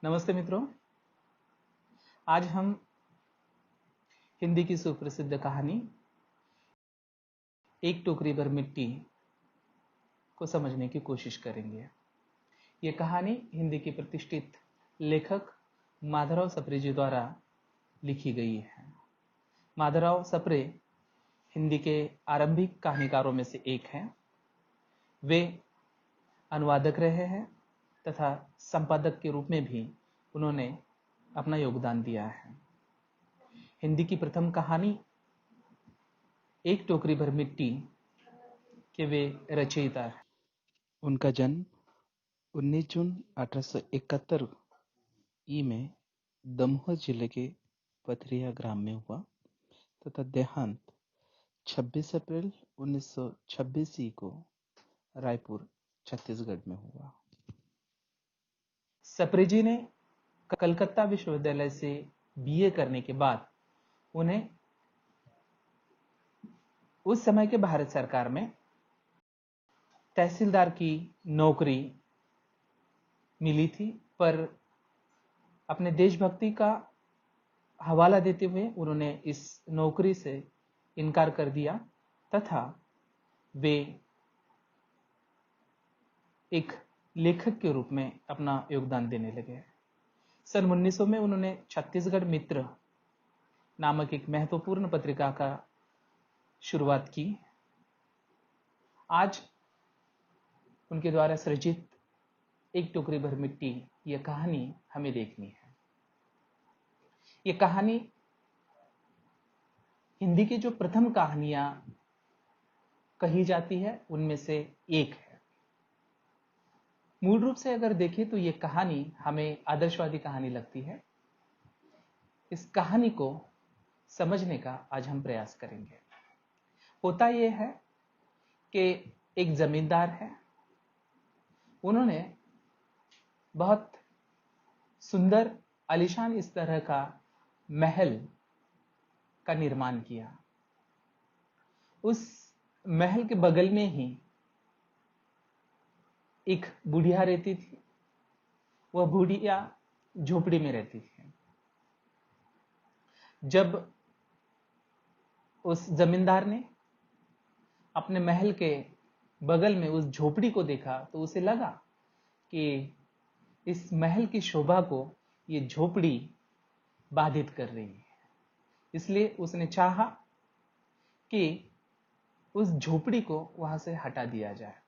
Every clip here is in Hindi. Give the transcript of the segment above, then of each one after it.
नमस्ते मित्रों। आज हम हिंदी की सुप्रसिद्ध कहानी एक टोकरी भर मिट्टी को समझने की कोशिश करेंगे। ये कहानी हिंदी के प्रतिष्ठित लेखक माधवराव सप्रे जी द्वारा लिखी गई है। माधवराव सप्रे हिंदी के आरंभिक कहानीकारों में से एक हैं। वे अनुवादक रहे हैं तथा संपादक के रूप में भी उन्होंने अपना योगदान दिया है। हिंदी की प्रथम कहानी एक टोकरी भर मिट्टी के वे रचयिता हैं। उनका जन्म 19 जून 1871 में दमोह जिले के पथरिया ग्राम में हुआ तथा देहांत 26 अप्रैल 1926 को रायपुर छत्तीसगढ़ में हुआ। सप्रे जी ने कलकत्ता विश्वविद्यालय से बीए करने के बाद उन्हें उस समय के भारत सरकार में तहसीलदार की नौकरी मिली थी, पर अपने देशभक्ति का हवाला देते हुए उन्होंने इस नौकरी से इनकार कर दिया तथा वे एक लेखक के रूप में अपना योगदान देने लगे। सन 1900 में उन्होंने छत्तीसगढ़ मित्र नामक एक महत्वपूर्ण पत्रिका का शुरुआत की। आज उनके द्वारा सृजित एक टोकरी भर मिट्टी यह कहानी हमें देखनी है। यह कहानी हिंदी की जो प्रथम कहानियां कही जाती है उनमें से एक है। मूल रूप से अगर देखें तो यह कहानी हमें आदर्शवादी कहानी लगती है। इस कहानी को समझने का आज हम प्रयास करेंगे। होता यह है कि एक जमींदार है, उन्होंने बहुत सुंदर आलीशान इस तरह का महल का निर्माण किया। उस महल के बगल में ही एक बुढ़िया रहती थी। वह बुढ़िया झोपड़ी में रहती थी। जब उस जमींदार ने अपने महल के बगल में उस झोपड़ी को देखा तो उसे लगा कि इस महल की शोभा को ये झोपड़ी बाधित कर रही है। इसलिए उसने चाहा कि उस झोपड़ी को वहां से हटा दिया जाए।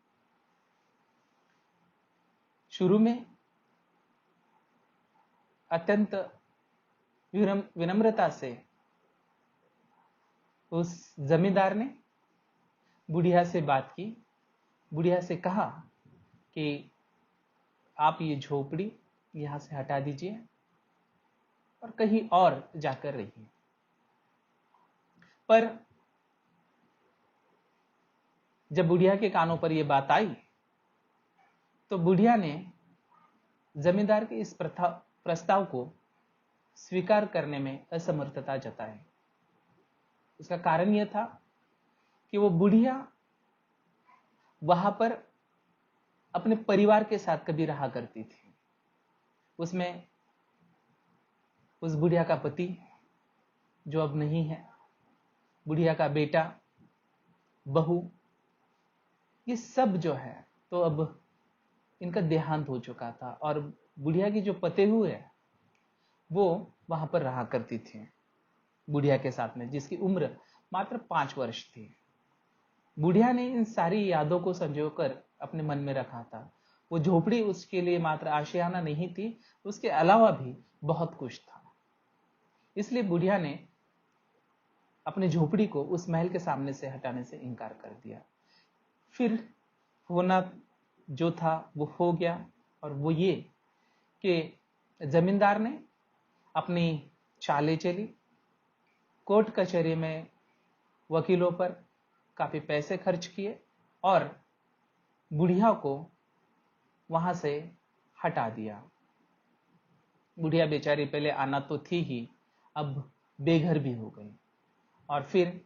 शुरू में अत्यंत विनम्रता से उस जमींदार ने बुढ़िया से बात की। बुढ़िया से कहा कि आप ये झोपड़ी यहां से हटा दीजिए और कहीं और जाकर रहिए। पर जब बुढ़िया के कानों पर यह बात आई तो बुढ़िया ने जमींदार के इस प्रस्ताव को स्वीकार करने में असमर्थता जताई। उसका कारण यह था कि वो बुढ़िया वहां पर अपने परिवार के साथ कभी रहा करती थी। उसमें उस बुढ़िया का पति जो अब नहीं है, बुढ़िया का बेटा, बहू, ये सब जो है तो अब इनका देहांत हो चुका था और बुढ़िया की जो पते हुए है वो वहां पर रहा करती थी बुढ़िया के साथ में, जिसकी उम्र मात्र 5 वर्ष थी। बुढ़िया ने इन सारी यादों को संजोकर अपने मन में रखा था। वो झोपड़ी उसके लिए मात्र आशियाना नहीं थी, उसके अलावा भी बहुत कुछ था। इसलिए बुढ़िया ने अपनी झोपड़ी को उस महल के सामने से हटाने से इनकार कर दिया। फिर होना जो था वो हो गया, और वो ये कि जमींदार ने अपनी चालें चली। कोर्ट कचहरी में वकीलों पर काफी पैसे खर्च किए और बुढ़िया को वहां से हटा दिया। बुढ़िया बेचारी पहले आना तो थी ही, अब बेघर भी हो गई और फिर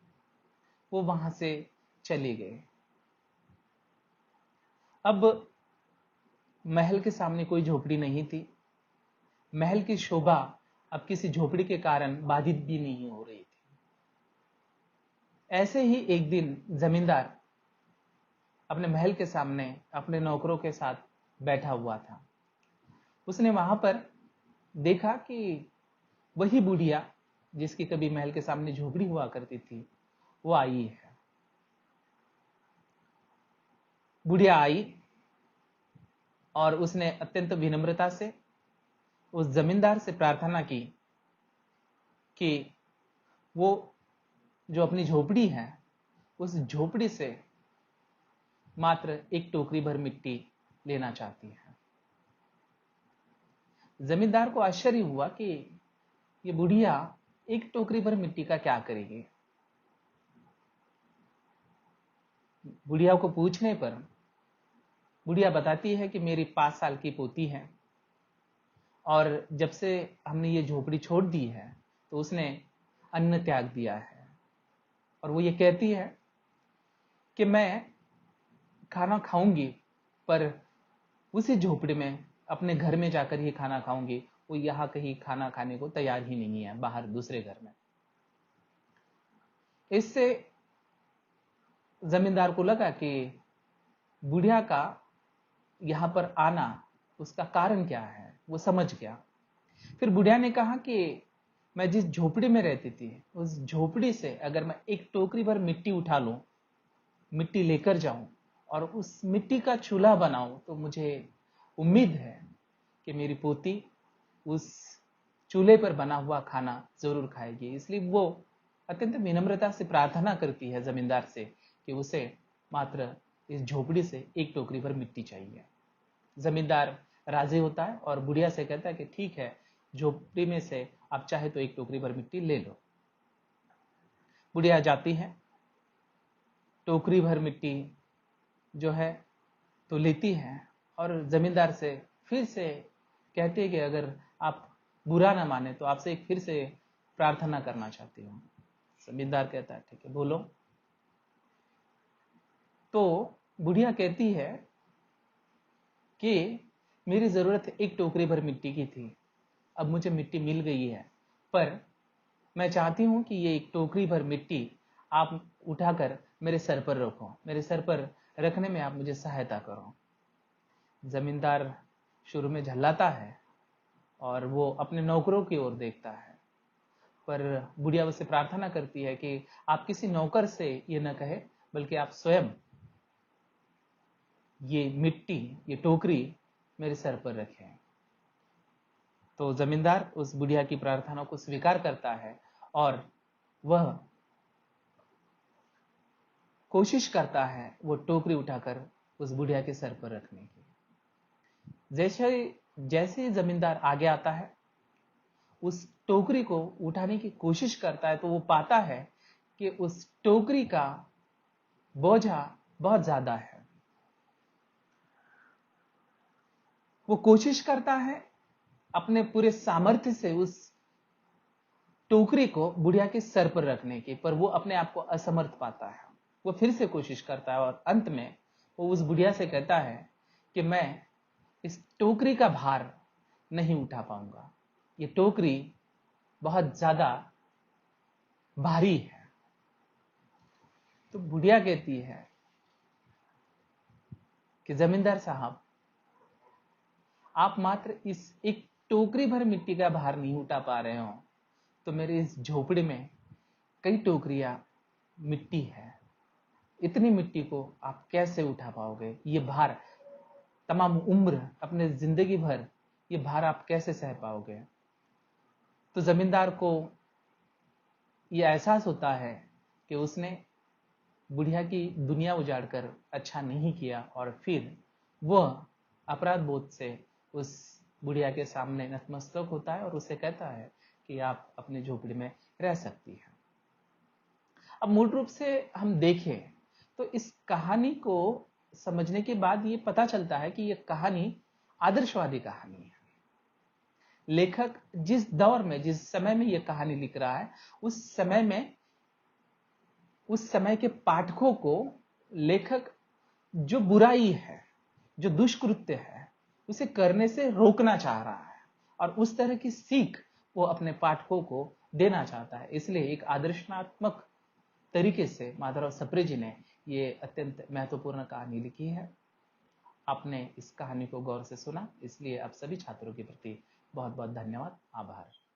वो वहां से चले गए। अब महल के सामने कोई झोपड़ी नहीं थी। महल की शोभा अब किसी झोपड़ी के कारण बाधित भी नहीं हो रही थी। ऐसे ही एक दिन जमींदार अपने महल के सामने अपने नौकरों के साथ बैठा हुआ था। उसने वहां पर देखा कि वही बुढ़िया जिसकी कभी महल के सामने झोपड़ी हुआ करती थी वो आई है। बुढ़िया आई और उसने अत्यंत विनम्रता से उस जमींदार से प्रार्थना की कि वो जो अपनी झोपड़ी है उस झोपड़ी से मात्र एक टोकरी भर मिट्टी लेना चाहती है। जमींदार को आश्चर्य हुआ कि ये बुढ़िया एक टोकरी भर मिट्टी का क्या करेगी। बुढ़िया को पूछने पर बुढ़िया बताती है कि मेरी 5 साल की पोती है और जब से हमने ये झोपड़ी छोड़ दी है तो उसने अन्न त्याग दिया है और वो ये कहती है कि मैं खाना खाऊंगी पर उसी झोपड़ी में अपने घर में जाकर ही खाना खाऊंगी, वो यहाँ कहीं खाना खाने को तैयार ही नहीं है बाहर दूसरे घर में। इससे जमींदार को लगा कि बुढ़िया का यहां पर आना उसका कारण क्या है, वो समझ गया। फिर बुढ़िया ने कहा कि मैं जिस झोपड़ी में रहती थी उस झोपड़ी से अगर मैं एक टोकरी भर मिट्टी उठा लूं, मिट्टी लेकर जाऊं और उस मिट्टी का चूल्हा बनाऊं तो मुझे उम्मीद है कि मेरी पोती उस चूल्हे पर बना हुआ खाना जरूर खाएगी। इसलिए वो अत्यंत विनम्रता से प्रार्थना करती है जमींदार से कि उसे मात्र इस झोपड़ी से एक टोकरी भर मिट्टी चाहिए। जमींदार राजी होता है और बुढ़िया से कहता है कि ठीक है, झोपड़ी में से आप चाहे तो एक टोकरी भर मिट्टी ले लो। बुढ़िया जाती है, टोकरी भर मिट्टी जो है तो लेती है और जमींदार से फिर से कहती है कि अगर आप बुरा ना माने तो आपसे एक फिर से प्रार्थना करना चाहती हूँ। जमींदार कहता है ठीक है बोलो। तो बुढ़िया कहती है कि मेरी जरूरत एक टोकरी भर मिट्टी की थी, अब मुझे मिट्टी मिल गई है, पर मैं चाहती हूं कि ये एक टोकरी भर मिट्टी आप उठाकर मेरे सर पर रखो, मेरे सर पर रखने में आप मुझे सहायता करो। जमींदार शुरू में झल्लाता है और वो अपने नौकरों की ओर देखता है, पर बुढ़िया उससे प्रार्थना करती है कि आप किसी नौकर से ये न कहे बल्कि आप स्वयं ये मिट्टी, ये टोकरी मेरे सर पर रखें। तो जमींदार उस बुढ़िया की प्रार्थना को स्वीकार करता है और वह कोशिश करता है वो टोकरी उठाकर उस बुढ़िया के सर पर रखने की। जैसे जमींदार आगे आता है, उस टोकरी को उठाने की कोशिश करता है तो वो पाता है कि उस टोकरी का बोझा बहुत ज्यादा है। वो कोशिश करता है अपने पूरे सामर्थ्य से उस टोकरी को बुढ़िया के सर पर रखने की, पर वो अपने आप को असमर्थ पाता है। वो फिर से कोशिश करता है और अंत में वो उस बुढ़िया से कहता है कि मैं इस टोकरी का भार नहीं उठा पाऊंगा, ये टोकरी बहुत ज्यादा भारी है। तो बुढ़िया कहती है कि जमींदार साहब, आप मात्र इस एक टोकरी भर मिट्टी का भार नहीं उठा पा रहे हो तो मेरे इस झोपड़ी में कई टोकरियां मिट्टी है, इतनी मिट्टी को आप कैसे उठा पाओगे? ये भार तमाम उम्र, अपने जिंदगी भर ये भार आप कैसे सह पाओगे? तो जमींदार को ये एहसास होता है कि उसने बुढ़िया की दुनिया उजाड़कर अच्छा नहीं किया और फिर वह अपराध बोध से उस बुढ़िया के सामने नतमस्तक होता है और उसे कहता है कि आप अपनी झोपड़ी में रह सकती हैं। अब मूल रूप से हम देखें तो इस कहानी को समझने के बाद ये पता चलता है कि यह कहानी आदर्शवादी कहानी है। लेखक जिस दौर में, जिस समय में यह कहानी लिख रहा है, उस समय के पाठकों को लेखक जो बुराई है, जो दुष्कृत्य है, उसे करने से रोकना चाह रहा है और उस तरह की सीख वो अपने पाठकों को देना चाहता है। इसलिए एक आदर्शनात्मक तरीके से माधवराव सप्रे जी ने ये अत्यंत महत्वपूर्ण कहानी लिखी है। आपने इस कहानी को गौर से सुना, इसलिए आप सभी छात्रों के प्रति बहुत बहुत धन्यवाद, आभार।